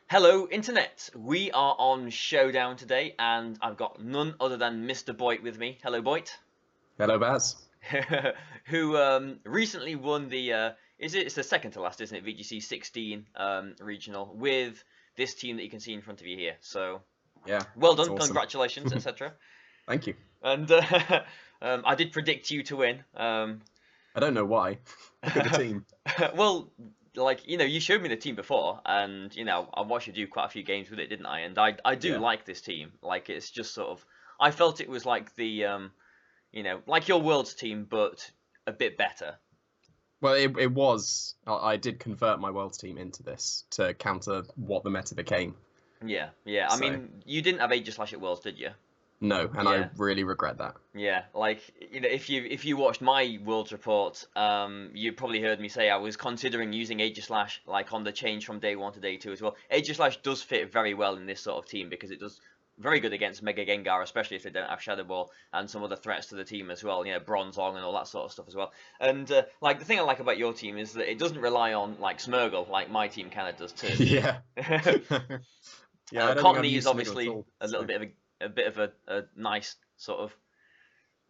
Hello, Internet! We are on Showdown today, and I've got none other than Mr. Boyt with me. Hello, Boyt. Hello, Baz. Who recently won the, it's the second to last, isn't it? VGC 16 regional with this team that you can see in front of you here. So, Yeah, well it's done, awesome. congratulations, etc. Thank you. And I did predict you to win. I don't know why. Look at the team. Well, like, you showed me the team before, and, I watched you do quite a few games with it, didn't I? And I do Yeah. like this team. Like, it's just sort of, I felt it was like the, like your Worlds team, but a bit better. Well, it was. I did convert my Worlds team into this to counter what the meta became. Yeah, yeah. I So, mean, you didn't have Aegis at Worlds, did you? no, and I Yeah, really regret that. yeah. Like, if you watched my Worlds report, you probably heard me say I was considering using Aegis like on the change from day 1 to day 2 as well. Aegis does fit very well in this sort of team because it does very good against Mega Gengar, especially if they don't have Shadow Ball and some other threats to the team as well. Bronzong and all that sort of stuff as well. And like the thing I like about your team is that it doesn't rely on like Smurgle like my team kind of does too. Yeah. Yeah, I don't think I've Cottonee is used Smiggle at obviously all. a little So bit of a nice sort of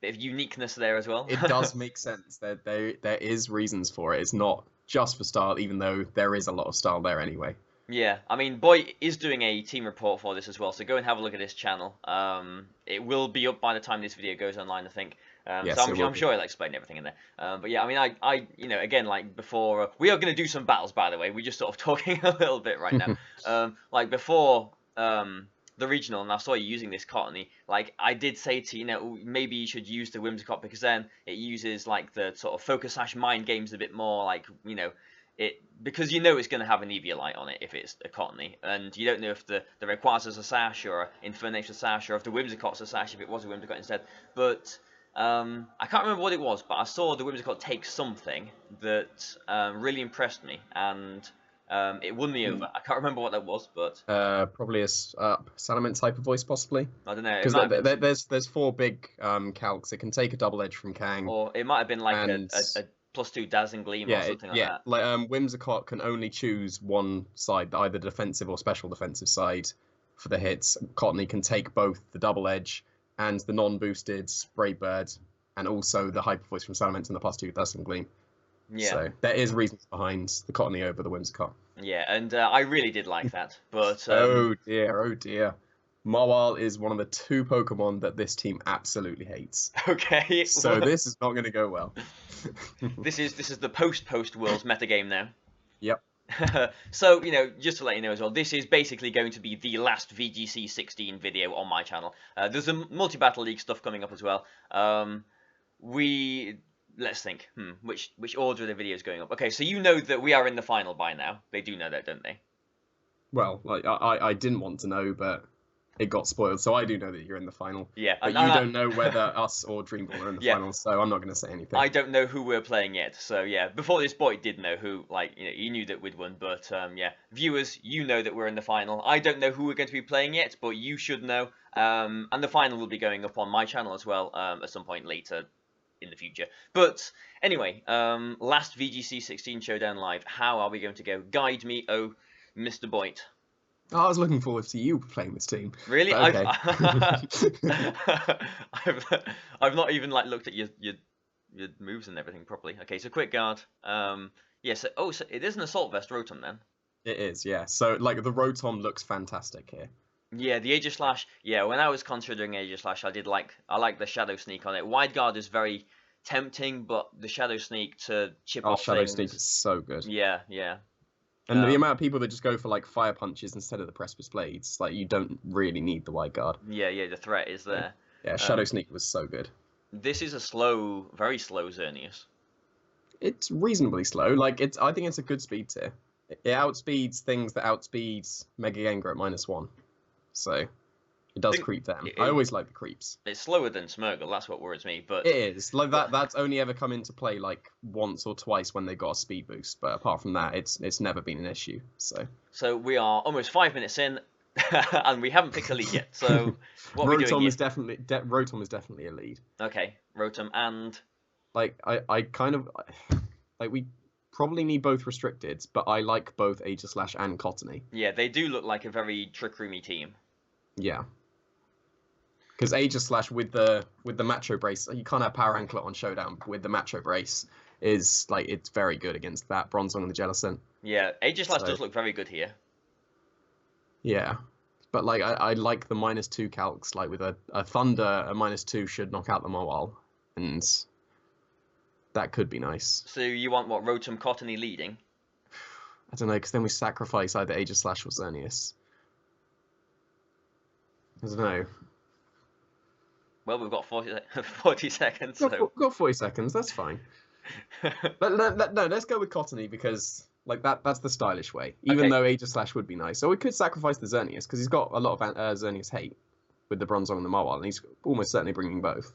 bit of uniqueness there as well. it does make sense. There is reasons for it. It's not just for style, even though there is a lot of style there anyway. Yeah, I mean, Boy is doing a team report for this as well, so go and have a look at his channel. It will be up by the time this video goes online, I think. So Yes, it will I'm be. sure he'll explain everything in there. But yeah, I mean, again, like before, we are going to do some battles, by the way. We're just sort of talking a little bit right now. Like before, the regional, and I saw you using this Cottonee. Like I did say to maybe you should use the Whimsicott because then it uses like the sort of focus / mind games a bit more, like it because it's going to have an Eviolite on it if it's a Cottonee, and you don't know if the Rayquaza's a Sash or an Infernacious Sash, or if the Whimsicott's a Sash if it was a Whimsicott instead. But I can't remember what it was, but I saw the Whimsicott take something that really impressed me, and it won me over. I can't remember what that was, but Probably a Salamence type of voice, possibly. I don't know. It Because might have been, there's four big calcs. It can take a double edge from Kang, or it might have been like and a +2 Dazzling Gleam or yeah, something like yeah. that. Like Whimsicott can only choose one side, either defensive or special defensive side for the hits. Cottonee can take both the double edge and the non-boosted Brave Bird, and also the hyper voice from Salamence and the +2 Dazzling Gleam. Yeah. So there is reasons behind the Cottonee over the Whimsicott. Yeah, and I really did like that, but Oh dear, oh dear. Mawile is one of the two Pokemon that this team absolutely hates. okay. So this is not going to go well. This is the post Worlds metagame now. Yep. So, just to let you know as well, this is basically going to be the last VGC 16 video on my channel. There's a multi-battle league stuff coming up as well. Let's think. Which order are the videos going up? Okay, so you know that we are in the final by now. They do know that, don't they? Well, like I didn't want to know, but it got spoiled, so I do know that you're in the final. Yeah, But you don't know whether us or Dreamball are in the yeah. final, so I'm not going to say anything. I don't know who we're playing yet, so yeah. Before this, Boy did know who, like, he knew that we'd won, but yeah. Viewers, you know that we're in the final. I don't know who we're going to be playing yet, but you should know. And the final will be going up on my channel as well at some point later in the future. But anyway, last VGC 16 Showdown Live. How are we going to go? Guide me, oh, Mr. Boyt. Oh, I was looking forward to you playing this team. Really? But okay. I've not even like looked at your moves and everything properly. Okay, so quick guard. Yes. So it is an assault vest Rotom then. It is, yeah. So like the Rotom looks fantastic here. Yeah, the Aegislash. Yeah, when I was considering Aegislash, I like the Shadow Sneak on it. Wide Guard is very tempting, but the Shadow Sneak to chip off Shadow things. Sneak is so good. Yeah, yeah. And the amount of people that just go for like fire punches instead of the Precipice Blades, like you don't really need the Wide Guard. Yeah, yeah. The threat is there. Yeah, Shadow Sneak was so good. This is a very slow Xerneas. It's reasonably slow. Like I think it's a good speed tier. It outspeeds things that outspeeds Mega Gengar at -1. So it does creep them. I always like the creeps. It's slower than Smurgle, that's what worries me. But it is like that's only ever come into play like once or twice when they got a speed boost. But apart from that, it's never been an issue. So we are almost 5 minutes in, and we haven't picked a lead yet. So what are we doing here? Rotom is definitely a lead. Okay, Rotom and like I kind of like we probably need both restricted, but I like both Aegislash and Cottonee. Yeah, they do look like a very Trick Roomy team. Yeah. Because Aegislash with the Macho Brace, you can't have Power Anklet on Showdown. With the Macho Brace, is like it's very good against that Bronzong and the Jellicent. Yeah, Aegislash does look very good here. Yeah, but like I like the -2 calcs. Like with a Thunder, a -2 should knock out the Mawile, and that could be nice. So you want what, Rotom Cottonee leading? I don't know, because then we sacrifice either Aegislash or Xerneas. I don't know. Well, we've got 40 seconds. So. We've got 40 seconds. That's fine. No, let's go with Cottonee because like that's the stylish way. Even though Aegislash would be nice, so we could sacrifice the Xerneas because he's got a lot of Xerneas hate with the Bronzong and the Mawile, and he's almost certainly bringing both.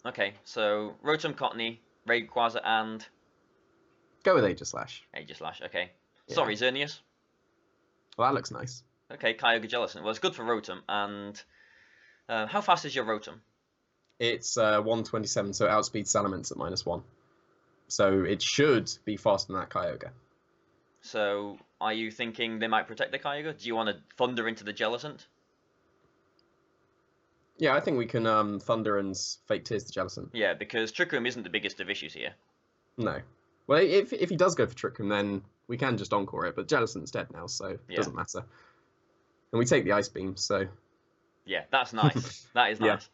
Okay, so Rotom Cottonee, Rayquaza, and go with Aegislash. Aegislash. Okay. Yeah. Sorry, Xerneas. Well, that looks nice. Okay, Kyogre Jellicent. Well, it's good for Rotom. And how fast is your Rotom? It's 127, so it outspeeds Salamence at -1. So it should be faster than that Kyogre. So are you thinking they might protect the Kyogre? Do you want to Thunder into the Jellicent? Yeah, I think we can Thunder and Fake Tears the Jellicent. Yeah, because Trick Room isn't the biggest of issues here. No. Well, if he does go for Trick Room, then we can just Encore it, but Jellicent's dead now, so it doesn't matter. And we take the Ice Beam, so... Yeah, that's nice. That is nice.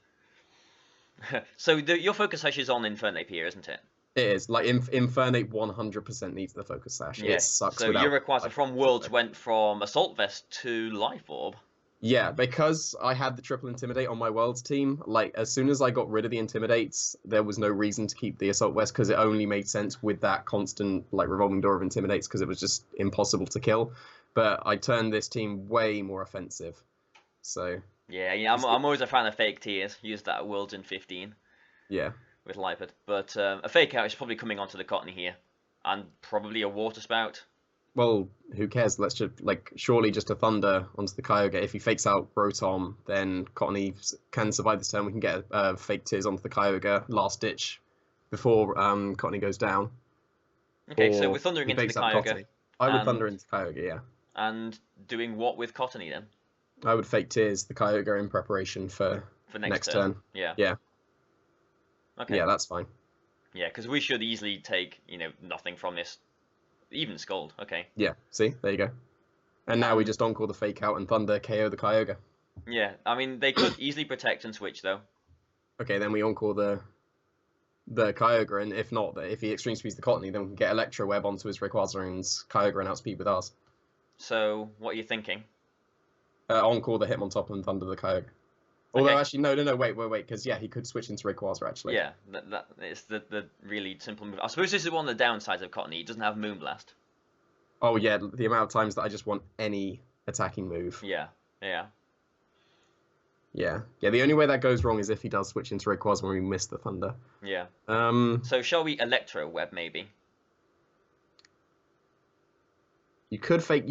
So your Focus Sash is on Infernape here, isn't it? It is. Like, Infernape 100% needs the Focus Sash. Yeah. It sucks so your Rayquaza from Worlds went from Assault Vest to Life Orb. Yeah, because I had the triple Intimidate on my Worlds team, like, as soon as I got rid of the Intimidates, there was no reason to keep the Assault Vest, because it only made sense with that constant, like, revolving door of Intimidates, because it was just impossible to kill. But I turned this team way more offensive, so... Yeah, I'm always a fan of Fake Tears. Used that at Worlds in 15. Yeah. With Lipard. But a Fake Out is probably coming onto the Cottonee here. And probably a Water Spout. Well, who cares? Let's just, like, surely just a Thunder onto the Kyogre. If he fakes out Rotom, then Cottonee can survive this turn. We can get Fake Tears onto the Kyogre, last ditch, before Cottonee goes down. Okay, so we're Thundering into the Kyogre. Cottonee. I would Thunder into Kyogre, yeah. And doing what with Cottonee then? I would Fake Tears the Kyogre in preparation for next turn. Yeah. Yeah. Okay. Yeah, that's fine. Yeah, because we should easily take, nothing from this. Even Scald, okay. Yeah, see? There you go. And now we just Encore the Fake Out and Thunder KO the Kyogre. Yeah, I mean, they could easily protect and switch, though. Okay, then we Encore the Kyogre, and if not, if he Extreme Speeds the Cottonee, then we can get Electro Web onto his Rayquaza and Kyogre and outspeed with ours. So, what are you thinking? Encore the Hitmontop and Thunder the Kyogre. Although, actually, no, wait, because, yeah, he could switch into Rayquaza, actually. Yeah, that it's the really simple move. I suppose this is one of the downsides of Cottonee. He doesn't have Moonblast. Oh, yeah, the amount of times that I just want any attacking move. Yeah. Yeah, the only way that goes wrong is if he does switch into Rayquaza when we miss the Thunder. Yeah. So, shall we Electro Web, maybe? You could Fake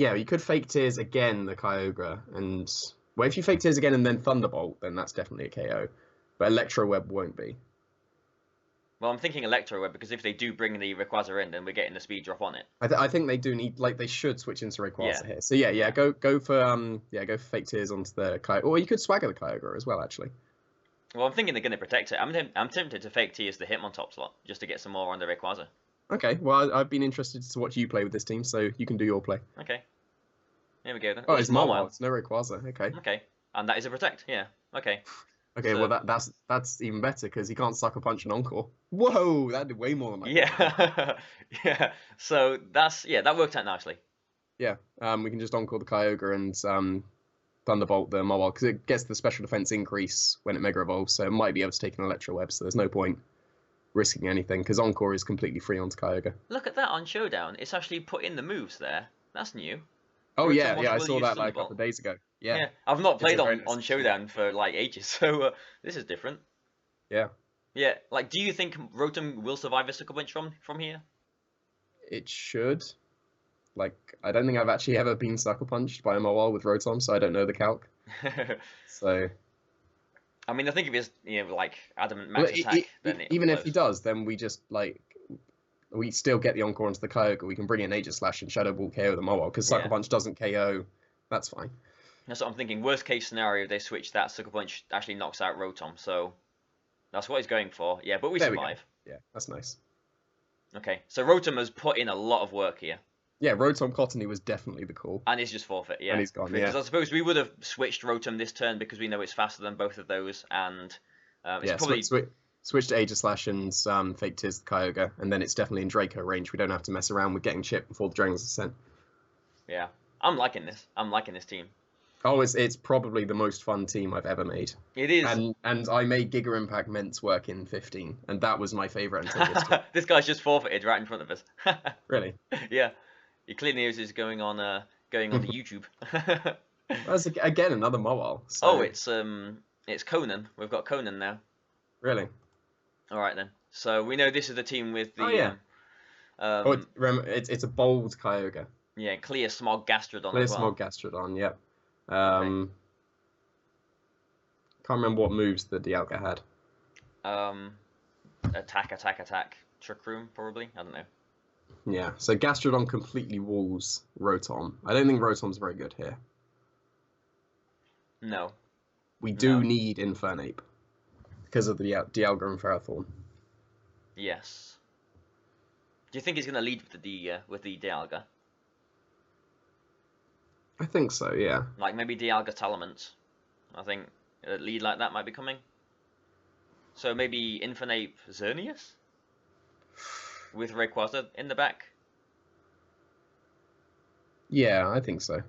Tears again, the Kyogre, and... Well, if you Fake Tears again and then Thunderbolt, then that's definitely a KO. But Electro Web won't be. Well, I'm thinking Electro Web, because if they do bring the Rayquaza in, then we're getting the speed drop on it. I think they do need, like, they should switch into Rayquaza here. So yeah, go for Fake Tears onto the Kyogre. Or you could Swagger the Kyogre as well, actually. Well, I'm thinking they're going to protect it. I'm tempted to Fake Tears the Hitmontop slot, just to get some more on the Rayquaza. Okay, well, I've been interested to watch you play with this team, so you can do your play. Okay. Here we go then. Oh, it's Mawile. It's no Rayquaza. Okay. Okay, and that is a Protect. Yeah. Okay. Okay, so... well that's even better because he can't Sucker Punch an Encore. Whoa, that did way more than I thought. Yeah. So that worked out nicely. Yeah. We can just Encore the Kyogre and Thunderbolt the Mawile because it gets the special defense increase when it Mega Evolves, so it might be able to take an Electro Web. So there's no point risking anything because Encore is completely free onto Kyogre. Look at that on Showdown. It's actually put in the moves there. That's new. Oh yeah, I saw that like a couple of days ago. Yeah. I've not played on Showdown for like ages, so this is different. Yeah. Yeah, like, do you think Rotom will survive a Sucker Punch from here? It should. Like, I don't think I've actually ever been Sucker Punched by a Mawile with Rotom, so I don't know the calc. So. I mean, I think if it's like Adamant Max attack, then even if he does, then we just like we still get the Encore into the Kyogre. We can bring in Aegislash and Shadow Ball KO the Mawile because Sucker Yeah. Punch doesn't KO. That's fine. That's what I'm thinking. Worst case scenario, they switch that, Sucker Punch actually knocks out Rotom. So that's what he's going for. Yeah, but we There survive. Yeah, that's nice. Okay, so Rotom has put in a lot of work here. Yeah, Rotom Cottonee was definitely the call. And he's just forfeit, yeah. And he's gone, Because yeah. I suppose we would have switched Rotom this turn because we know it's faster than both of those, and it's probably... Switch to Aegislash and Fake Tears the Kyogre, and then it's definitely in Draco range. We don't have to mess around with getting chipped before the Dragon's Ascent. Yeah, I'm liking this. I'm liking this team. Oh, it's probably the most fun team I've ever made. It is. And I made Giga Impact Ments work in 15, and that was my favourite until this time. This guy's just forfeited right in front of us. Really? Yeah. Your clear news is going on the YouTube. That's again another Mawile. So... Oh, it's Conan. We've got Conan now. Really? All right then. So we know this is the team with the. Oh yeah. It's a bold Kyogre. Yeah, clear Smog Gastrodon. Clear as well. Smog Gastrodon. Yep. Can't remember what moves the Dialga had. Attack. Trick Room, probably. I don't know. Yeah, so Gastrodon completely walls Rotom. I don't think Rotom's very good here. No. We do need Infernape because of the Dialga and Ferrothorn. Yes. Do you think he's going to lead with the Dialga? I think so, yeah. Like maybe Dialga Salamence. I think a lead like that might be coming. So maybe Infernape Xerneas? With Rayquaza in the back? Yeah, I think so.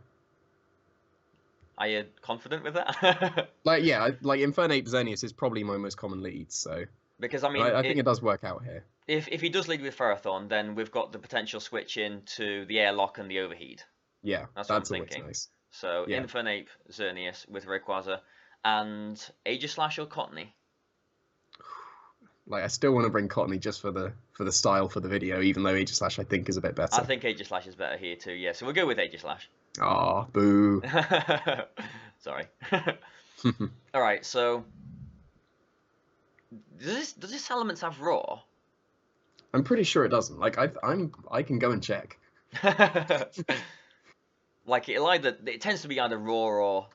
Are you confident with that? Like Infernape Xerneas is probably my most common lead, so... Because, I mean... I think it does work out here. If he does lead with Ferrothorn, then we've got the potential switch into the Airlock and the Overheat. Yeah, that's what I'm thinking. Nice. So, yeah. Infernape Xerneas with Rayquaza and Aegislash or Cottonee? Like, I still want to bring Cottonee just for the style for the video, even though Aegislash I think is a bit better. I think Aegislash is better here too, yeah. So we'll go with Aegislash. Ah, boo. Sorry. Alright, so... Does this Salamence have Raw? I'm pretty sure it doesn't. Like, I can go and check. Like, it tends to be either Raw or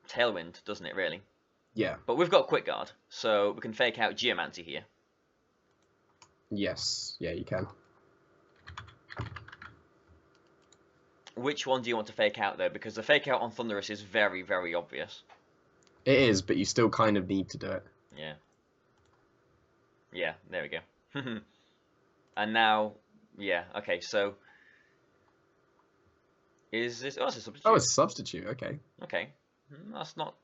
Tailwind, doesn't it, really? Yeah. But we've got Quick Guard, so we can fake out Geomancy here. Yes. Yeah, you can. Which one do you want to fake out, though? Because the fake out on Thundurus is very, very obvious. It is, but you still kind of need to do it. Yeah. Yeah, there we go. And now, yeah, okay, so... Is this... Oh, it's a substitute. Oh, it's a substitute, okay. Okay. That's not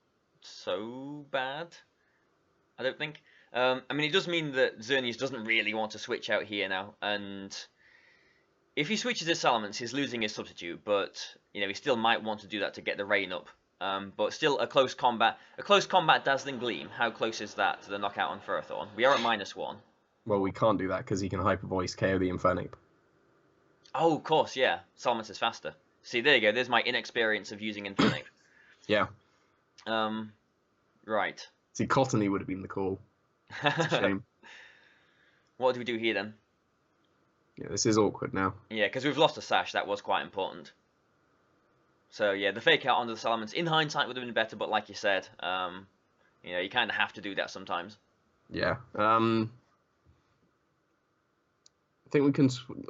so bad, I don't think. I mean, it does mean that Xerneas doesn't really want to switch out here now, and if he switches his Salamence, he's losing his substitute, but, you know, he still might want to do that to get the rain up. But still, a close combat Dazzling Gleam. How close is that to the knockout on Ferrothorn? We are at -1. Well, we can't do that because he can Hyper Voice KO the Infernape. Oh, of course, yeah. Salamence is faster. See, there you go. There's my inexperience of using Infernape. Yeah. Right. See, Cottonee would have been the call. It's a shame. What do we do here then? Yeah, this is awkward now. Yeah, because we've lost a Sash. That was quite important. So yeah, the fake out onto the Salamence in hindsight would have been better, but like you said, you know, you kind of have to do that sometimes. Yeah. I think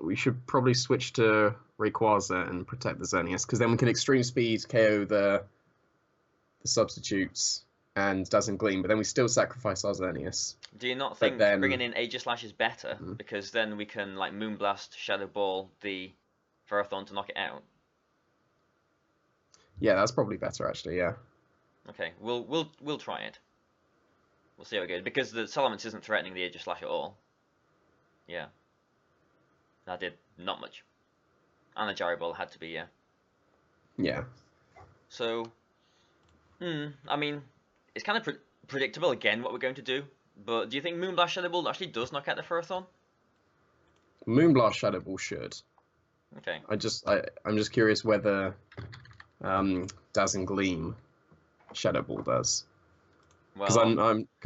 we should probably switch to Rayquaza and protect the Xerneas, because then we can Extreme Speed KO the substitutes and Dazzling Gleam, but then we still sacrifice our Xerneas. Do you not think bringing in Aegislash is better? Because then we can like Moonblast, Shadow Ball the Ferrothorn to knock it out. Yeah, that's probably better actually. Yeah. Okay, we'll try it. We'll see how it goes, because the Salamence isn't threatening the Aegislash at all. Yeah. That did not much. And the Gyro Ball had to be, yeah. Yeah. So, I mean, it's kind of predictable again what we're going to do. But do you think Moonblast Shadow Ball actually does knock out the Ferrothorn? Moonblast Shadow Ball should. Okay. I'm just curious whether Dazzling Gleam Shadow Ball does. Because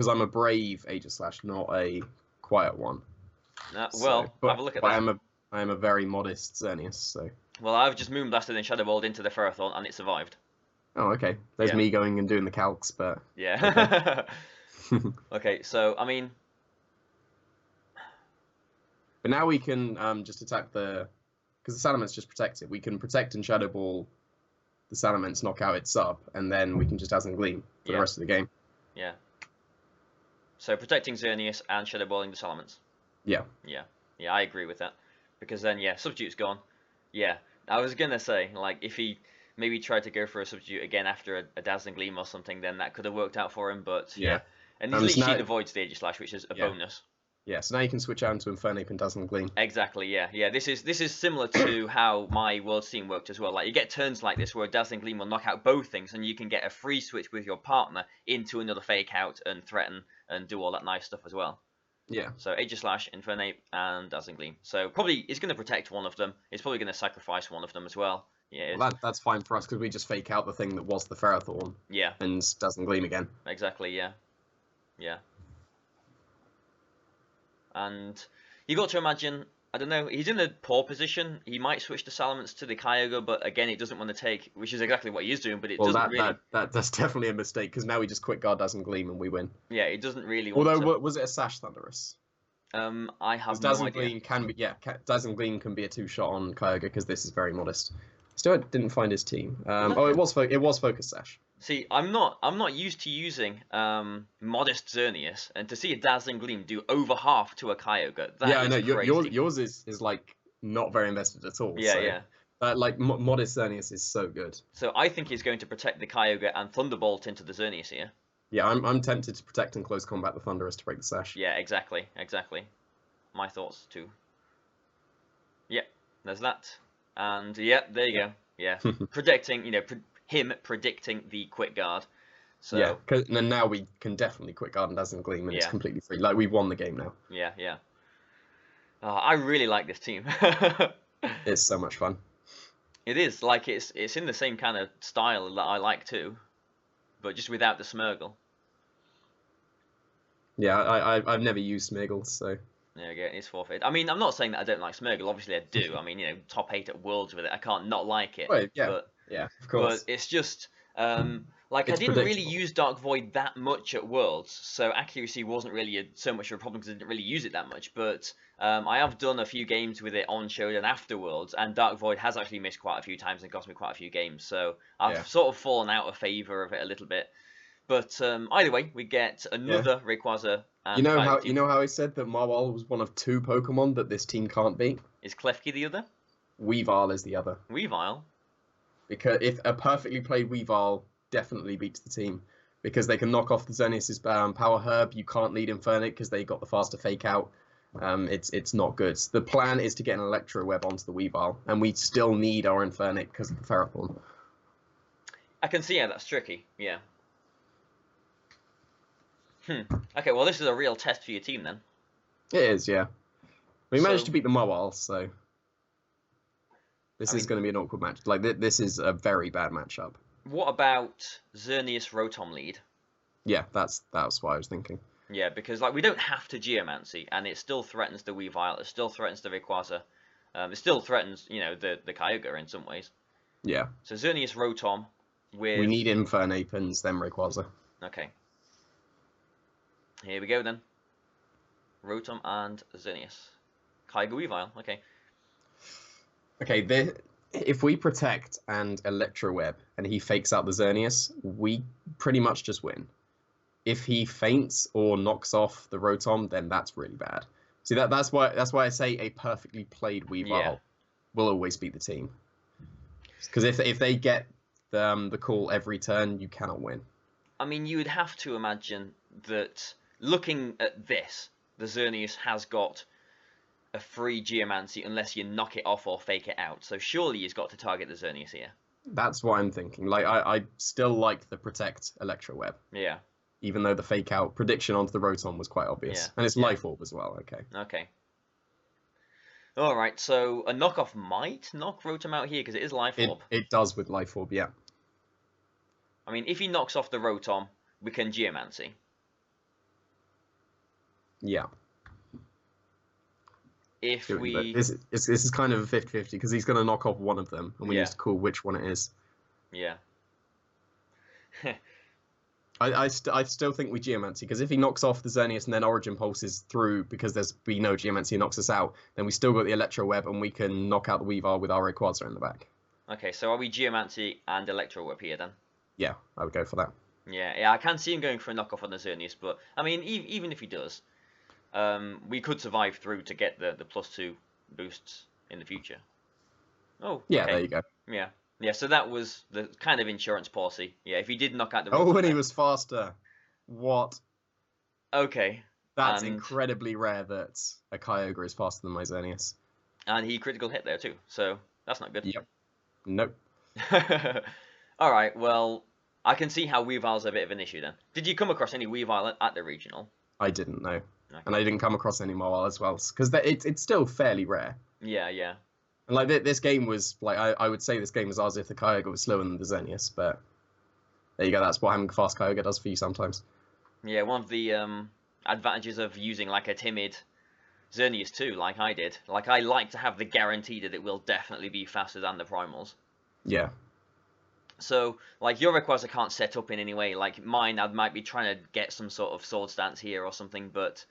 I'm a brave Aegislash, not a quiet one. Well, have a look at that. I am a very modest Xerneas, so. Well, I've just Moonblasted and Shadow Balled into the Ferrothorn, and it survived. Oh, okay. There's Yeah. me going and doing the calcs, but. Yeah. Okay. Okay, so, I mean. But now we can just attack the. Because the Salament's just protected. We can protect and Shadow Ball the Salamence, knock out its sub, and then we can just Dazzling Gleam for the rest of the game. Yeah. So protecting Xerneas and Shadow Balling the Salamence. Yeah. Yeah. Yeah, I agree with that. Because then, yeah, Substitute's gone. Yeah. I was going to say, like, if he maybe tried to go for a Substitute again after a Dazzling Gleam or something, then that could have worked out for him, but yeah. And at least he avoids the Aegislash, which is a bonus. Yeah, so now you can switch out into Infernape and Dazzling Gleam. Exactly, yeah. Yeah, this is similar to how my World's team worked as well. Like, you get turns like this where Dazzling Gleam will knock out both things, and you can get a free switch with your partner into another Fake Out and threaten and do all that nice stuff as well. Yeah. So Aegislash, Infernape, and Dazzling Gleam. So probably it's going to protect one of them. It's probably going to sacrifice one of them as well. Yeah. Well, that's fine for us because we just Fake Out the thing that was the Ferrothorn. Yeah. And Dazzling Gleam again. Exactly, yeah. Yeah. And you got to imagine, I don't know, he's in a poor position. He might switch the Salamence to the Kyogre, but again, he doesn't want to take, which is exactly what he is doing, but it doesn't really... That's definitely a mistake, because now we just Quick Guard Dazzling Gleam and we win. Yeah, it doesn't really want Although, to... was it a Sash Thunderous? I have no Dazzling idea. Gleam can be, Dazzling Gleam can be a 2-shot on Kyogre, because this is very modest. Still didn't find his team. It was Focus Sash. See, I'm not used to using modest Xerneas, and to see a Dazzling Gleam do over half to a Kyogre, I know yours is like not very invested at all. Yeah, so, yeah. Like modest Xerneas is so good. So I think he's going to protect the Kyogre and Thunderbolt into the Xerneas here. Yeah, I'm tempted to protect in close combat the Thunderous to break the Sash. Yeah, exactly. My thoughts too. Yep, there's that, and yep, there you go. Yeah, predicting, him predicting the Quick Guard. So yeah, and now we can definitely Quick Guard and Dazzling Gleam, and it's completely free. Like, we've won the game now. Yeah, yeah. Oh, I really like this team. It's so much fun. It is, like, it's in the same kind of style that I like too, but just without the Smeargle. Yeah, I've never used Smeargle, so... There you go, it's forfeit. I mean, I'm not saying that I don't like Smeargle, obviously I do. I mean, top 8 at Worlds with it, I can't not like it. Well, yeah, but, yeah, of course. But it's just, like, it's I didn't really use Dark Void that much at Worlds, so accuracy wasn't really so much of a problem because I didn't really use it that much, but I have done a few games with it on Showdown after Worlds, and Dark Void has actually missed quite a few times and cost me quite a few games, so I've sort of fallen out of favour of it a little bit. But either way, we get another Rayquaza. And you know how I said that Marwal was one of 2 Pokemon that this team can't beat? Is Klefki the other? Weavile is the other. Weavile? Because if a perfectly played Weavile definitely beats the team. Because they can knock off the Xerneas' Power Herb, you can't lead Infernape because they got the faster Fake Out. It's not good. The plan is to get an Electro Web onto the Weavile, and we still need our Infernape because of the Ferrothorn. I can see how that's tricky, yeah. Okay, well, this is a real test for your team, then. It is, yeah. We managed to beat the Mawile, so... This is going to be an awkward match. Like, this is a very bad matchup. What about Xerneas Rotom lead? Yeah, that's what I was thinking. Yeah, because, like, we don't have to Geomancy, and it still threatens the Weavile, it still threatens the Rayquaza. It still threatens, the Kyogre in some ways. Yeah. So Xerneas Rotom with... We need Infernape and then Rayquaza. Okay. Here we go then. Rotom and Xerneas. Kyogre Weavile, okay. Okay, if we protect and Electro Web and he fakes out the Xerneas, we pretty much just win. If he faints or knocks off the Rotom, then that's really bad. See, that's why I say a perfectly played Weavile will always beat the team. Because if they get the call every turn, you cannot win. I mean, you would have to imagine that... Looking at this, the Xerneas has got a free Geomancy unless you knock it off or fake it out. So surely he's got to target the Xerneas here. That's what I'm thinking. Like, I still like the Protect Electro Web. Yeah. Even though the fake out prediction onto the Rotom was quite obvious. Yeah. And it's Life Orb as well, okay. Okay. Alright, so a knockoff might knock Rotom out here because it is Life Orb. It does with Life Orb, yeah. I mean, if he knocks off the Rotom, we can Geomancy. Yeah. if But we... this is kind of a 50-50 because he's going to knock off one of them, and we need to call which one it is. Yeah. I still think we Geomancy, because if he knocks off the Xerneas and then Origin Pulses through because we know Geomancy knocks us out, then we still got the Electro Web and we can knock out the Weavile with our Rayquaza in the back. Okay, so are we Geomancy and Electro Whip here then? Yeah, I would go for that. Yeah, I can see him going for a knockoff on the Xerneas, but I mean, even if he does, we could survive through to get the +2 boosts in the future. Oh, yeah, okay. There you go. Yeah. Yeah, so that was the kind of insurance policy. Yeah, if he did knock out the... Oh, and he was faster. What? Okay. That's incredibly rare that a Kyogre is faster than my Xerneas. And he critical hit there too, so that's not good. Yep. Nope. Alright, well, I can see how Weavile's a bit of an issue then. Did you come across any Weavile at the regional? I didn't know. Okay. And I didn't come across any Mobile as well, because it's still fairly rare. Yeah, yeah. And like this game was like I would say this game was as if the Kyogre was slower than the Xerneas, but there you go. That's what having a fast Kyogre does for you sometimes. Yeah, one of the advantages of using like a timid Xerneas too, like I did. Like I like to have the guarantee that it will definitely be faster than the primals. Yeah. So like your Rayquaza can't set up in any way. Like mine, I might be trying to get some sort of Sword Stance here or something, but.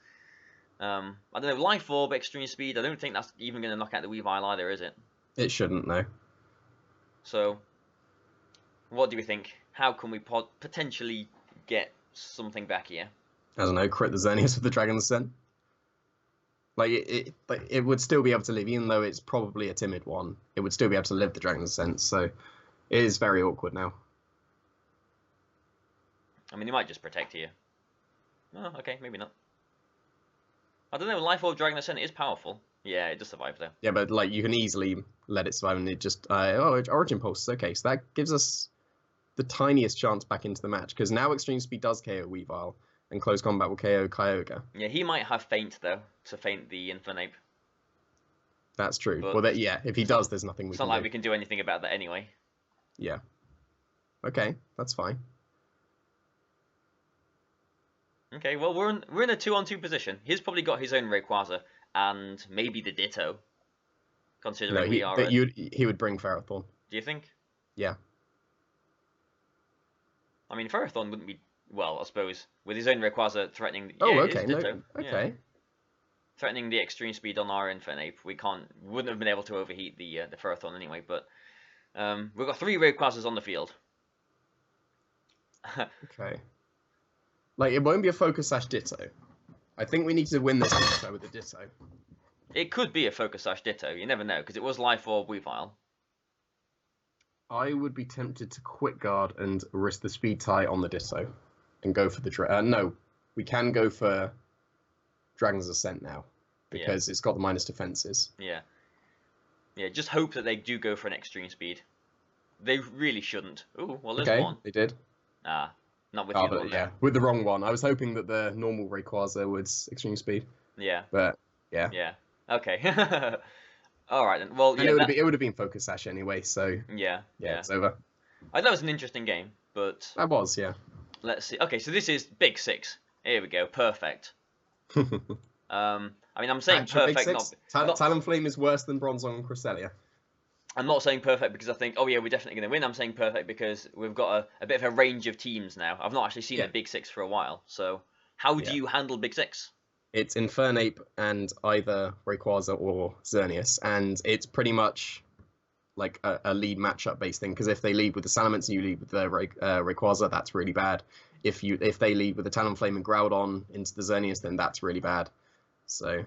I don't know, Life Orb, Extreme Speed, I don't think that's even going to knock out the Weavile either, is it? It shouldn't, no. So, what do we think? How can we potentially get something back here? I don't know, crit the Xerneas with the Dragon's Scent. Like, it would still be able to live, even though it's probably a timid one. It would still be able to live the Dragon's Scent, so it is very awkward now. I mean, he might just protect here. Oh, okay, maybe not. I don't know, Life Orb Dragon Ascent is powerful. Yeah, it does survive though. Yeah, but like you can easily let it survive and it just Origin Pulse. Okay, so that gives us the tiniest chance back into the match, because now Extreme Speed does KO Weavile and Close Combat will KO Kyogre. Yeah, he might have Feint though, to feint the Infernape. That's true. But well, yeah, if he does, there's nothing we can do. It's not like we can do anything about that anyway. Yeah. Okay, that's fine. Okay, well we're in a 2-on-2 position. He's probably got his own Rayquaza and maybe the Ditto. Considering we are. He would bring Ferrothorn. Do you think? Yeah. I mean, Ferrothorn wouldn't be well, I suppose, with his own Rayquaza threatening. Oh, yeah, okay, Ditto. okay. Yeah. Threatening the Extreme Speed on our Infernape, wouldn't have been able to overheat the Ferrothorn anyway. But we've got 3 Rayquazas on the field. Okay. Like, it won't be a Focus/Ditto. I think we need to win this Ditto with the Ditto. It could be a Focus/Ditto. You never know, because it was Life Orb Weavile. I would be tempted to Quick Guard and risk the Speed Tie on the Ditto and go for the no, we can go for Dragon's Ascent now because it's got the minus defenses. Yeah. Yeah, just hope that they do go for an Extreme Speed. They really shouldn't. Ooh, well, there's one. They did. Ah. Not with the other one. Yeah, with the wrong one. I was hoping that the normal Rayquaza was Extreme Speed. Yeah. But yeah. Yeah. Okay. All right then. Well, and yeah, it would have been Focus Sash anyway. So yeah, it's over. I thought it was an interesting game, but that was, yeah. Let's see. Okay, so this is Big 6. Here we go. Perfect. I mean, I'm saying perfect. Talonflame is worse than Bronzong and Cresselia. I'm not saying perfect because I think, oh yeah, we're definitely going to win. I'm saying perfect because we've got a bit of a range of teams now. I've not actually seen a Big 6 for a while. So how do you handle Big 6? It's Infernape and either Rayquaza or Xerneas. And it's pretty much like a lead matchup based thing. Because if they lead with the Salamence and you lead with the Rayquaza, that's really bad. If they lead with the Talonflame and Groudon into the Xerneas, then that's really bad. So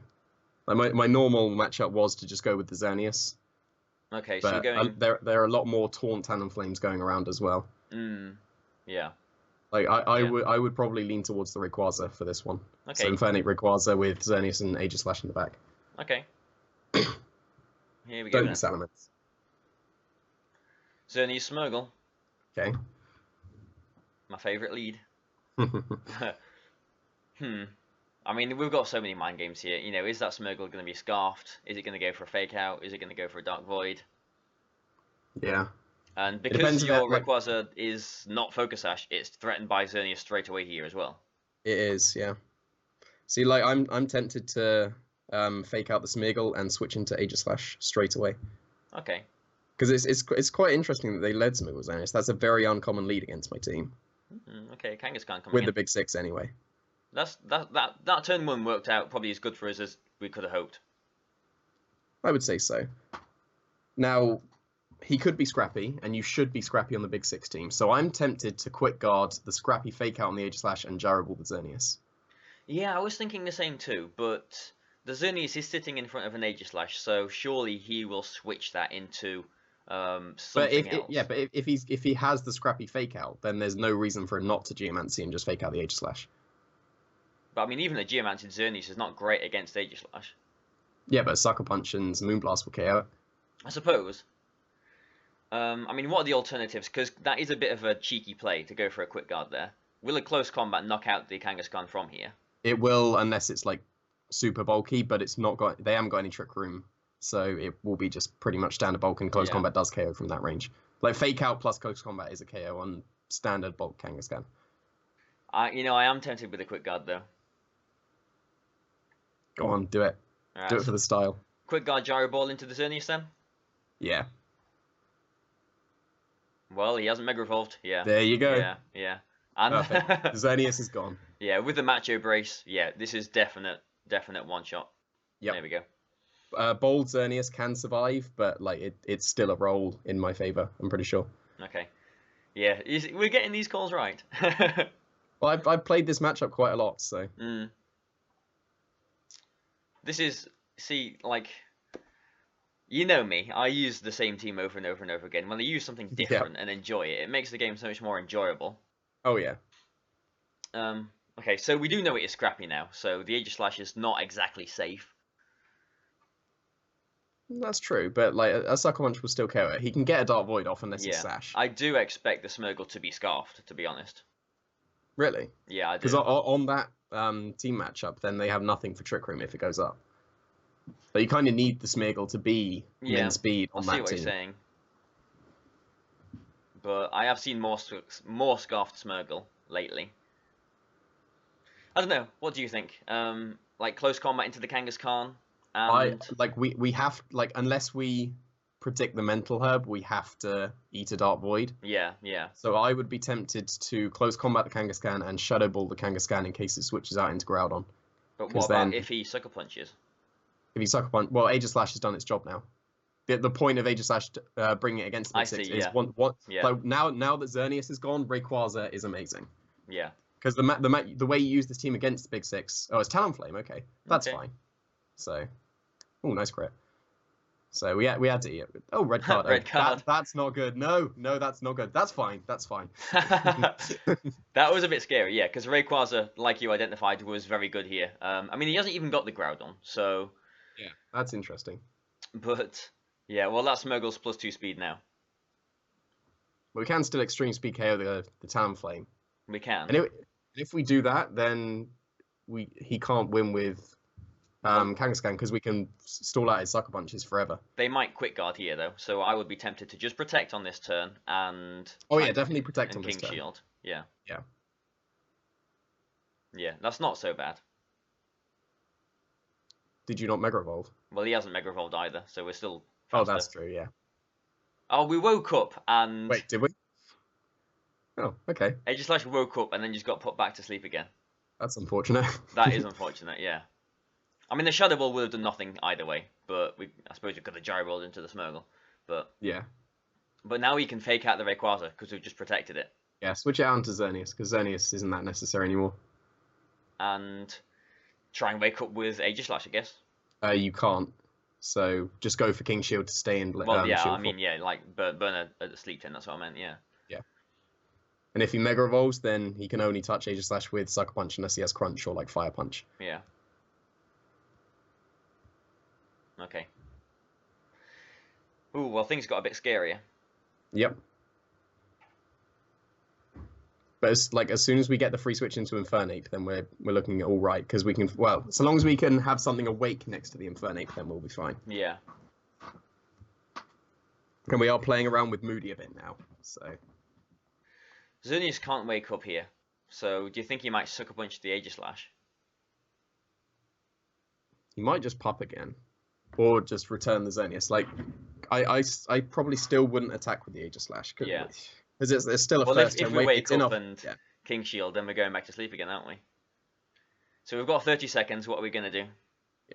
my normal matchup was to just go with the Xerneas. Okay, but so you're going... there are a lot more Taunt Talonflames going around as well. Yeah. Like I would probably lean towards the Rayquaza for this one. Okay. So Infernape Rayquaza with Xerneas and Aegislash in the back. Okay. Here we go. Don't be Salamence. Xerneas Smeargle. Okay. My favourite lead. I mean, we've got so many mind games here. You know, is that Smeargle going to be Scarfed? Is it going to go for a Fake Out? Is it going to go for a Dark Void? Yeah. And because your Rayquaza is not Focus Sash, it's threatened by Xerneas straight away here as well. It is, yeah. See, like I'm tempted to fake out the Smeargle, and switch into Aegislash straight away. Okay. Because it's quite interesting that they led Smeargle Xerneas. That's a very uncommon lead against my team. Okay, Kangaskhan coming with in. the big six anyway. That turn 1 worked out probably as good for us as we could have hoped. I would say so. Now, he could be scrappy, and you should be scrappy on the big six team. So I'm tempted to quick guard the scrappy fake out on the Aegislash and Gyroball the Xerneas. Yeah, I was thinking the same too, but the Xerneas is sitting in front of an Aegislash, so surely he will switch that into something else. But if he has the scrappy fake out, then there's no reason for him not to Geomancy and just fake out the Aegislash. But I mean, even a Geomanted Xerneas is not great against Aegislash. Yeah, but Sucker Punch and Moonblast will KO it. I suppose. I mean, what are the alternatives? Because that is a bit of a cheeky play to go for a quick guard there. Will a close combat knock out the Kangaskhan from here? It will, unless it's like super bulky, but it's not got. They haven't got any trick room, so it will be just pretty much standard bulk, and close combat does KO from that range. Like fake out plus close combat is a KO on standard bulk Kangaskhan. I am tempted with a quick guard though. Go on, do it. Right, do it for the style. Quick guard Gyro Ball into the Xerneas then? Yeah. Well, he hasn't Mega Evolved. Yeah. There you go. Yeah. And Xerneas is gone. Yeah, with the Macho Brace, yeah, this is definite one shot. Yep. There we go. Bold Xerneas can survive, but like it's still a roll in my favor, I'm pretty sure. Okay. Yeah, we're getting these calls right. Well, I've played this matchup quite a lot, so. This is, like, you know me, I use the same team over and over and over again. When I use something different and enjoy it, it makes the game so much more enjoyable. Oh, yeah. Okay, so we do know it is scrappy now, so the Aegislash is not exactly safe. That's true, but like a Sucker Punch will still KO it. He can get a Dark Void off unless it's Sash. I do expect the Smeargle to be scarfed, to be honest. Really? Yeah, I do. Because on that team matchup, then they have nothing for Trick Room if it goes up. But you kind of need the Smeargle to be min speed on that team. I see what you're saying. But I have seen more scarfed Smeargle lately. I don't know. What do you think? Like close combat into the Kangaskhan? We have unless we predict the Mental Herb, we have to eat a Dark Void. Yeah. So I would be tempted to close combat the Kangaskhan and Shadow Ball the Kangaskhan in case it switches out into Groudon. But what about if he Sucker Punches? If he Sucker Punch, well, Aegislash has done its job now. The point of Aegislash bringing it against the Big Six is one. Like now that Xerneas is gone, Rayquaza is amazing. Yeah. Because the way you use this team against the Big Six, it's Talonflame. Okay, that's fine. So, nice crit. So we had to eat it. Oh, red card. Red card. That's not good. No, that's not good. That's fine. That was a bit scary, yeah, because Rayquaza, like you identified, was very good here. I mean, he hasn't even got the Groudon, so. Yeah, that's interesting. But yeah, well, that's Smeargle's +2 speed now. But we can still extreme speed KO the Talonflame. We can. And if we do that, then he can't win with Kangaskhan because we can stall out his Sucker Punches forever. They might quick guard here though, so I would be tempted to just protect on this turn and. Definitely protect on this turn. turn. Shield. Yeah. Yeah. Yeah, that's not so bad. Did you not Mega Evolve? Well, he hasn't Mega Evolved either, so we're still faster. Oh, that's true. Yeah. Oh, we woke up and. Wait, did we? Oh, okay. Aegislash woke up and then just got put back to sleep again. That's unfortunate. That is unfortunate, yeah. I mean, the Shadow Ball would have done nothing either way, but I suppose we could have Gyro Balled into the Smeargle. But yeah. But now we can fake out the Rayquaza because we've just protected it. Yeah, switch it out into Xerneas because Xerneas isn't that necessary anymore. And try and wake up with Aegislash, I guess. You can't. So just go for King Shield to stay in. Well, yeah, I mean, yeah, like burn a sleep tin. That's what I meant. Yeah. Yeah. And if he Mega Evolves, then he can only touch Aegislash with Sucker Punch unless he has Crunch or like Fire Punch. Yeah. Okay. Ooh, well, things got a bit scarier. Yep. But as soon as we get the free switch into Infernape, then we're looking all right because we can. Well, so long as we can have something awake next to the Infernape, then we'll be fine. Yeah. And we are playing around with Moody a bit now, so. Xerneas can't wake up here, so do you think he might Sucker Punch the Aegislash? He might just pup again, or just return the Xerneas. Like, I probably still wouldn't attack with the Aegislash. Yeah. Because it's still a Well, first if turn we wait. wake It's up enough. and Yeah. King Shield, then we're going back to sleep again, aren't we? So we've got 30 seconds. What are we going to do?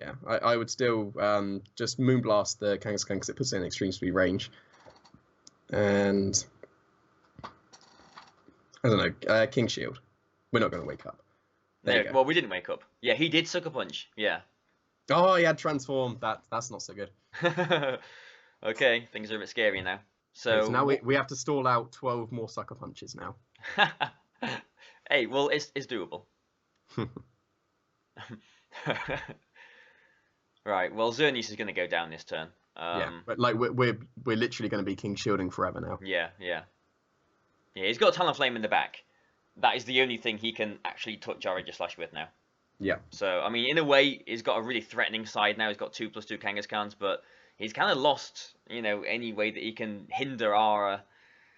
Yeah, I would still just Moonblast the Kangaskhan because it puts it in extreme speed range. And I don't know, King Shield. We're not going to wake up. There you go. Well, we didn't wake up. Yeah, he did Sucker Punch. Yeah. Oh, he had Transform. That's not so good. Okay, things are a bit scary now. So now we have to stall out 12 more Sucker Punches now. Hey, well, it's doable. Right. Well, Xerneas is going to go down this turn. Yeah, but like we're literally going to be King Shielding forever now. Yeah. He's got Talonflame in the back. That is the only thing he can actually touch our Aegislash with now. Yeah. So, I mean, in a way, he's got a really threatening side now. He's got 2/2 Kangaskhan's, but he's kind of lost, any way that he can hinder our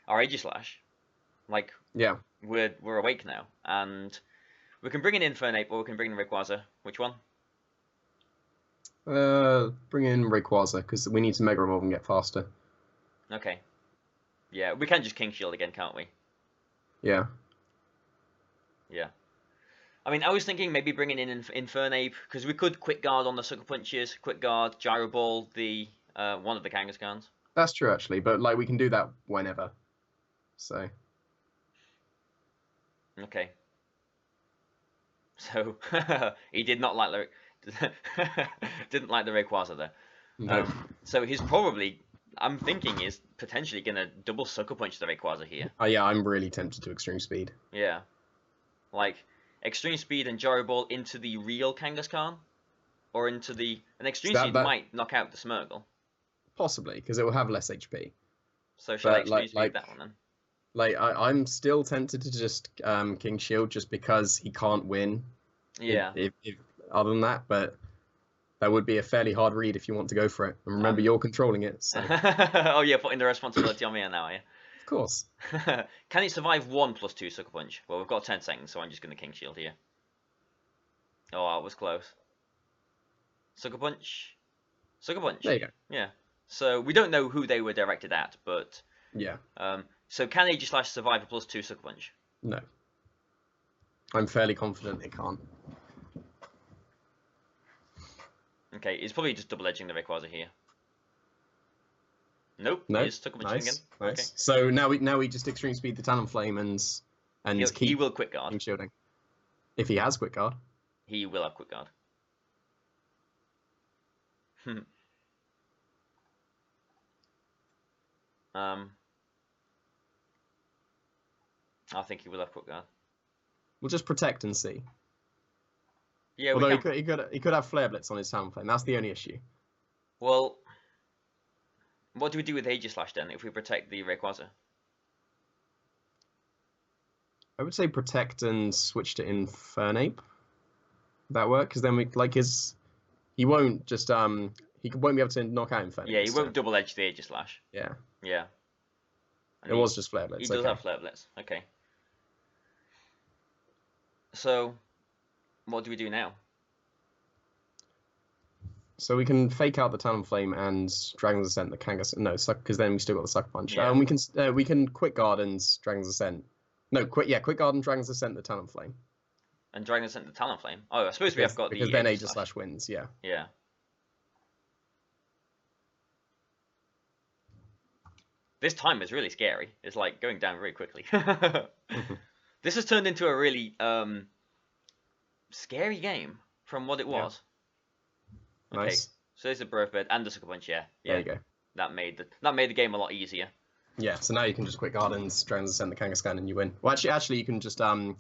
Aegislash. Like, yeah, we're awake now, and we can bring in Infernape or we can bring in Rayquaza. Which one? Bring in Rayquaza because we need to Mega Evolve and get faster. Okay. Yeah, we can just King Shield again, can't we? Yeah. Yeah. I mean, I was thinking maybe bringing in Infernape, because we could Quick Guard on the Sucker Punches, Quick Guard, Gyro Ball, the one of the Kangaskhan's. That's true, actually, but like we can do that whenever. So. Okay. So he did not like the didn't like the Rayquaza there. No. So he's probably, I'm thinking, is potentially gonna double Sucker Punch the Rayquaza here. Oh yeah, I'm really tempted to Extreme Speed. Yeah. Like, Extreme Speed and Gyro Ball into the real Kangaskhan? Or into the... An Extreme Speed might knock out the Smeargle. Possibly, because it will have less HP. So shall I Extreme Speed that one then? Like, I'm still tempted to just King Shield just because he can't win. Yeah. If other than that, but that would be a fairly hard read if you want to go for it. And remember, you're controlling it, so... Oh yeah, putting the responsibility on me now, are you? Of course. Can it survive 1/2 Sucker Punch? Well, we've got 10 seconds, so I'm just going to King Shield here. Oh, it was close. Sucker Punch. Sucker Punch. There you go. Yeah. So we don't know who they were directed at, but... Yeah. So can Aegislash survive a +2 Sucker Punch? No. I'm fairly confident it can't. Okay, he's probably just double edging the Rayquaza here. Nope. No. He's Sucker Punching again. Nice. Okay. So now we just Extreme Speed the Talonflame and He will Quick Guard. King Shielding. If he has Quick Guard. He will have Quick Guard. I think he will have Quick Guard. We'll just protect and see. Yeah, although he could have Flare Blitz on his Talonflame. That's the only issue. Well, what do we do with Aegislash then if we protect the Rayquaza? I would say protect and switch to Infernape. Would that work? Because then he won't just he won't be able to knock out Infernape. Yeah, he won't double edge the Aegislash. Yeah. Yeah. And it was just Flare Blitz. He does have Flare Blitz. Okay. So, what do we do now? So we can fake out the Talonflame and Dragon's Ascent the Kangaskhan. No, because then we still got the Sucker Punch. Yeah. We can Quick Guard and Dragon's Ascent. No, Quick Guard and Dragon's Ascent the Talonflame. And Dragon's Ascent the Talonflame. Oh, I suppose we have got because then Aegislash wins. Yeah. Yeah. This time is really scary. It's like going down very quickly. This has turned into a really scary game from what it was. Yeah. Okay, nice. so there's a Birth Bed and the Sucker Punch. Yeah. There you go. That made the game a lot easier. Yeah. So now you can just Quick Guard and Dragon's Ascent the Kangaskhan and you win. Well, actually, you can just Dragon's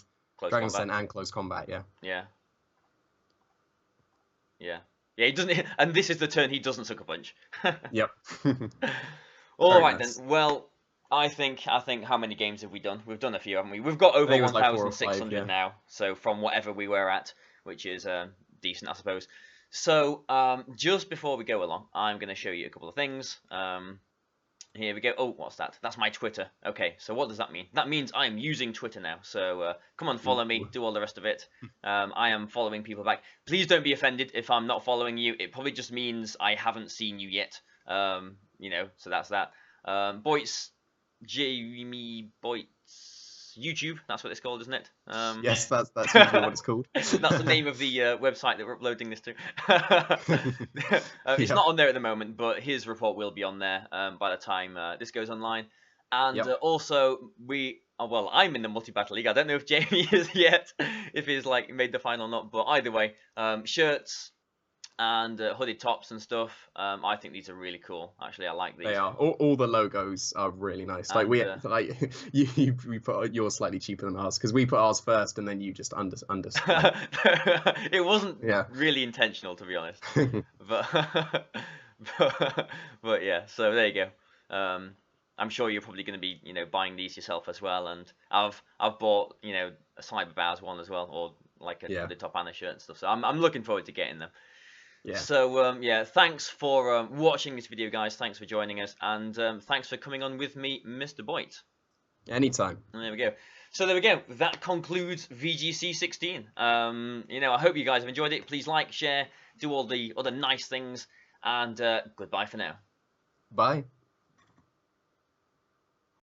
Ascent and Close Combat. Yeah. Yeah. Yeah. Yeah. He doesn't. And this is the turn he doesn't Sucker Punch. Yep. All right nice. Then. Well, I think how many games have we done? We've done a few, haven't we? We've got over 1,600 yeah. now. So from whatever we were at, which is decent, I suppose. So just before we go along, I'm going to show you a couple of things. Here we go. Oh, what's that? That's my Twitter. Okay, so what does that mean? That means I'm using Twitter now. So come on, follow me. Do all the rest of it. I am following people back. Please don't be offended if I'm not following you. It probably just means I haven't seen you yet. You know, so that's that. Boyt's, Jamie Boyt's YouTube. That's what it's called, isn't it? Yes, that's usually what it's called. That's the name of the website that we're uploading this to. It's Yeah. not on there at the moment, but his report will be on there by the time this goes online. And Yep. also, well, I'm in the multi-battle league. I don't know if Jamie is yet, if he's like made the final or not. But either way, shirts and hooded tops and stuff. I think these are really cool. Actually, I like these. They are. All the logos are really nice. Like And, like we put yours slightly cheaper than ours because we put ours first and then you just under. It wasn't Yeah. really intentional, to be honest. But but yeah. So there you go. I'm sure you're probably going to be, you know, buying these yourself as well. And I've bought, you know, a Cyber Bowers one as well, or like a hooded top and a shirt and stuff. So I'm looking forward to getting them. Yeah. So yeah, thanks for watching this video, guys. Thanks for joining us, and thanks for coming on with me, Mr. Boyt. Anytime. And there we go. So there we go. That concludes VGC 16. You know, I hope you guys have enjoyed it. Please like, share, do all the other nice things, and goodbye for now. Bye.